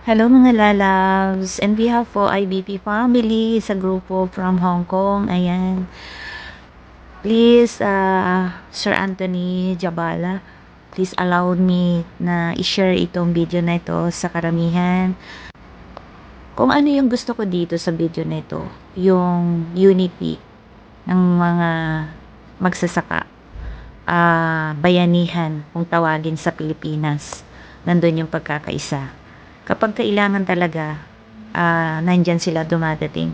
Hello mga lalabs, and behalf po IBP family sa grupo from Hong Kong, ayan. Please, Sir Anthony Jabala, please allow me na i-share itong video na ito sa karamihan. Kung ano yung gusto ko dito sa video na ito, yung unity ng mga magsasaka, bayanihan kung tawagin sa Pilipinas. Nandun yung pagkakaisa. Kapag kailangan talaga, nandyan sila dumadating.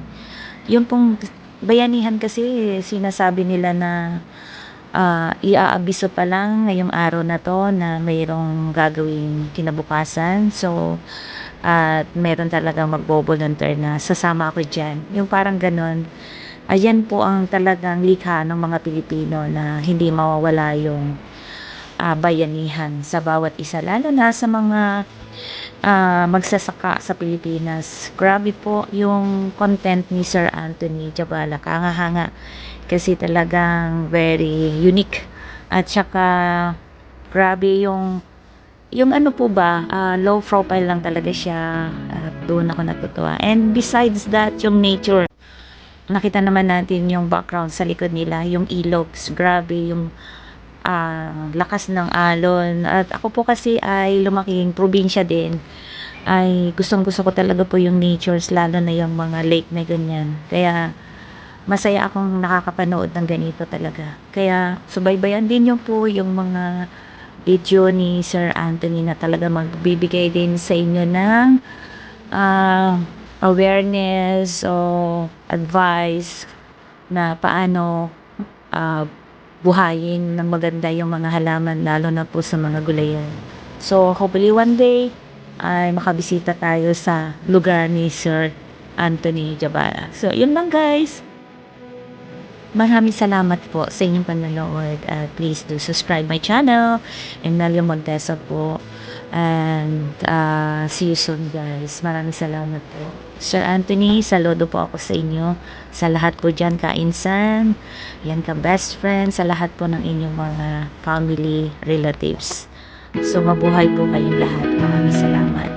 Yung pong bayanihan kasi, sinasabi nila na iaabiso pa lang ngayong araw na to na mayroong gagawing kinabukasan. So, at meron talagang magbo-volunteer na sasama ako dyan. Yung parang ganon. Ayan po ang talagang likha ng mga Pilipino na hindi mawawala yung bayanihan sa bawat isa. Lalo na sa mga magsasaka sa Pilipinas. Grabe po yung content ni Sir Anthony Jabala. Kangahanga. Kasi talagang very unique. At saka grabe yung ano po ba, low profile lang talaga siya. At doon ako natutuwa. And besides that, yung nature. Nakita naman natin yung background sa likod nila, yung ilogs. Grabe yung lakas ng alon. At ako po kasi ay lumaking probinsya din. Ay gustong gusto ko talaga po yung natures, lalo na yung mga lake na ganyan. Kaya masaya akong nakakapanood ng ganito talaga. Kaya subaybayan din yung po yung mga video ni Sir Anthony na talaga magbibigay din sa inyo ng awareness o advice na paano buhayin ng maganda yung mga halaman, lalo na po sa mga gulayan. So, hopefully one day ay makabisita tayo sa lugar ni Sir Anthony Jabala. So, yun lang guys. Maraming salamat po sa inyong panonood. Please do subscribe my channel. Emelio Montesa po. And see you soon guys. Maraming salamat po. Sir Anthony, saludo po ako sa inyo. Sa lahat po dyan, kainsan. Yan ka best friend. Sa lahat po ng inyong mga family, relatives. So mabuhay po kayong lahat. Maraming salamat.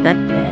God bless.